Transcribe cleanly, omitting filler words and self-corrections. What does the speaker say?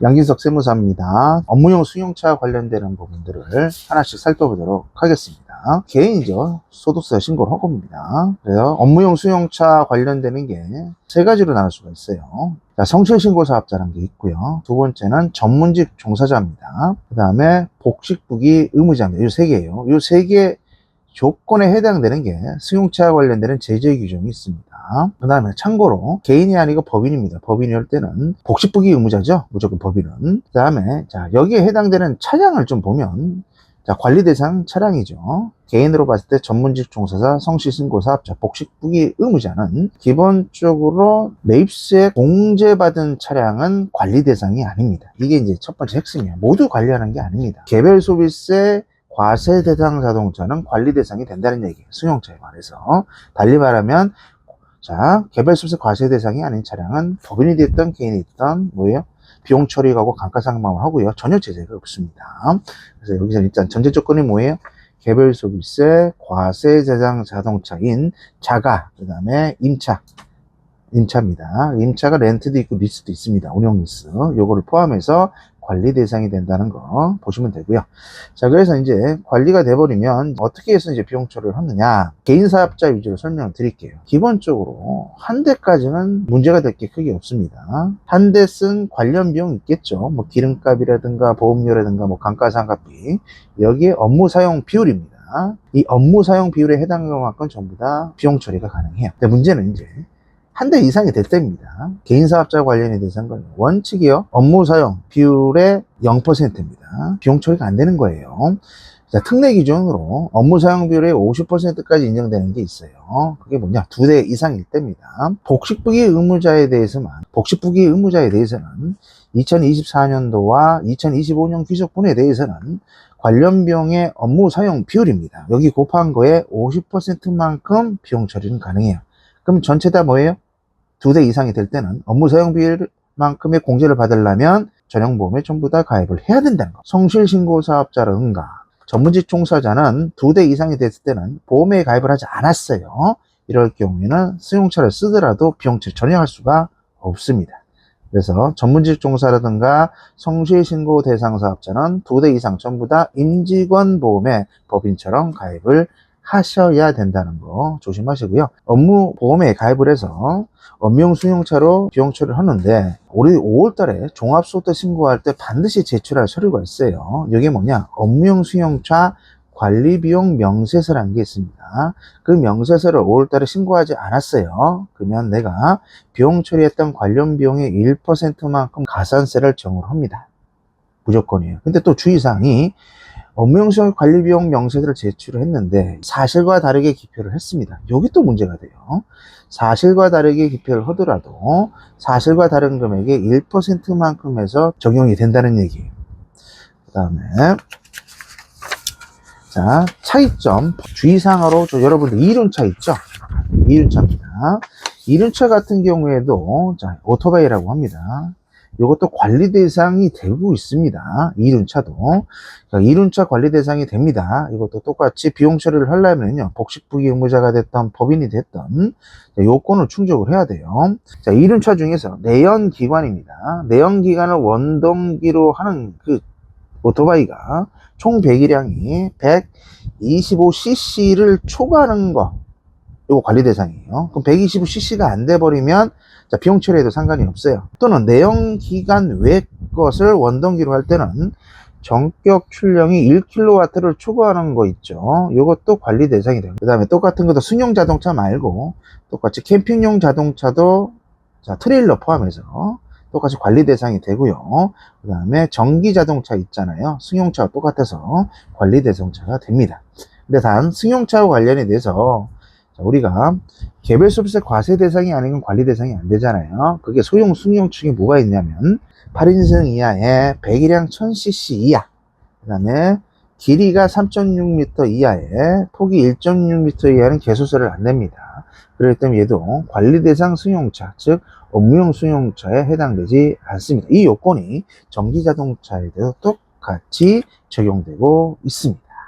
양진석 세무사입니다. 업무용 승용차 관련되는 부분들을 하나씩 살펴보도록 하겠습니다. 개인이죠. 소득세 신고를 한 겁니다. 그래서 업무용 승용차 관련되는 게 세 가지로 나눌 수가 있어요. 성실신고사업자라는 게 있고요. 두 번째는 전문직 종사자입니다. 그 다음에 복식부기 의무자입니다. 이 세 개예요. 이 세 개 조건에 해당되는 게 승용차 관련되는 제재 규정이 있습니다. 그 다음에 참고로 개인이 아니고 법인입니다. 법인일 때는 복식부기 의무자죠. 무조건 법인은. 그 다음에 여기에 해당되는 차량을 좀 보면 관리 대상 차량이죠. 개인으로 봤을 때 전문직 종사자, 성실신고사업자, 복식부기 의무자는 기본적으로 매입세 공제받은 차량은 관리 대상이 아닙니다. 이게 이제 첫 번째 핵심이에요. 모두 관리하는 게 아닙니다. 개별 소비세 과세 대상 자동차는 관리 대상이 된다는 얘기예요. 승용차에 관해서. 달리 말하면 개별 소비세 과세 대상이 아닌 차량은 법인이 됐든 개인이 됐든 뭐예요? 비용 처리하고 감가상각만 하고요. 전혀 제재가 없습니다. 그래서 여기서 일단 전제 조건이 뭐예요? 개별 소비세 과세 대상 자동차인 자가, 그 다음에 임차입니다. 임차가 렌트도 있고 리스도 있습니다. 운용 리스. 요거를 포함해서 관리 대상이 된다는 거 보시면 되고요. 그래서 이제 관리가 돼버리면 어떻게 해서 이제 비용 처리를 하느냐. 개인 사업자 위주로 설명을 드릴게요. 기본적으로 한 대까지는 문제가 될 게 크게 없습니다. 한 대 쓴 관련 비용 있겠죠. 뭐 기름값이라든가 보험료라든가 뭐 감가상각비. 여기에 업무 사용 비율입니다. 이 업무 사용 비율에 해당하는 것만큼 전부 다 비용 처리가 가능해요. 근데 문제는 이제 한 대 이상이 될 때입니다. 개인 사업자 관련에 대해서는 원칙이요. 업무 사용 비율의 0%입니다. 비용 처리가 안 되는 거예요. 특례 기준으로 업무 사용 비율의 50%까지 인정되는 게 있어요. 그게 뭐냐? 2대 이상일 때입니다. 복식부기 의무자에 대해서는 2024년도와 2025년 귀속분에 대해서는 관련 비용의 업무 사용 비율입니다. 여기 곱한 거에 50%만큼 비용 처리는 가능해요. 그럼 전체 다 뭐예요? 2대 이상이 될 때는 업무 사용 비율만큼의 공제를 받으려면 전용보험에 전부 다 가입을 해야 된다는 거. 성실신고사업자라든가 전문직 종사자는 2대 이상이 됐을 때는 보험에 가입을 하지 않았어요. 이럴 경우에는 승용차를 쓰더라도 비용처리 전혀 할 수가 없습니다. 그래서 전문직 종사라든가 성실신고 대상 사업자는 2대 이상 전부 다 임직원 보험에 법인처럼 가입을 하셔야 된다는 거 조심하시고요. 업무 보험에 가입을 해서 업무용 승용차로 비용 처리를 하는데 올해 5월달에 종합소득 신고할 때 반드시 제출할 서류가 있어요. 이게 뭐냐? 업무용 승용차 관리비용 명세서라는 게 있습니다. 그 명세서를 5월달에 신고하지 않았어요. 그러면 내가 비용 처리했던 관련 비용의 1%만큼 가산세를 정을 합니다. 무조건이에요. 근데 또 주의사항이 업무용 승용차 관리비용 명세서를 제출을 했는데 사실과 다르게 기표를 했습니다. 여기 또 문제가 돼요. 사실과 다르게 기표를 하더라도 사실과 다른 금액의 1%만큼 해서 적용이 된다는 얘기예요. 그 다음에 차이점 주의사항으로 여러분들 이륜차 있죠? 이륜차입니다. 이륜차 같은 경우에도 오토바이라고 합니다. 이것도 관리 대상이 되고 있습니다. 이륜차도. 이륜차 관리 대상이 됩니다. 이것도 똑같이 비용 처리를 하려면요. 복식부기 의무자가 됐던 법인이 됐던 요건을 충족을 해야 돼요. 이륜차 중에서 내연기관입니다. 내연기관을 원동기로 하는 그 오토바이가 총 배기량이 125cc를 초과하는 거. 이거 관리 대상이에요. 그럼 125cc가 안 돼버리면 비용 처리에도 상관이 없어요. 또는 내연기관 외 것을 원동기로 할 때는 전격 출력이 1kW를 초과하는 거 있죠. 이것도 관리 대상이 돼요. 그 다음에 똑같은 것도 승용 자동차 말고 똑같이 캠핑용 자동차도 트레일러 포함해서 똑같이 관리 대상이 되고요. 그 다음에 전기 자동차 있잖아요. 승용차와 똑같아서 관리 대상차가 됩니다. 근데 단 승용차와 관련에 대해서 우리가 개별 소비세 과세 대상이 아닌 관리 대상이 안 되잖아요. 그게 소형 승용층이 뭐가 있냐면 8인승 이하에 배기량 1000cc 이하, 그 다음에 길이가 3.6m 이하에 폭이 1.6m 이하는 개소세를 안 냅니다. 그렇기 때문에 얘도 관리 대상 승용차, 즉 업무용 승용차에 해당되지 않습니다. 이 요건이 전기 자동차에도 똑같이 적용되고 있습니다.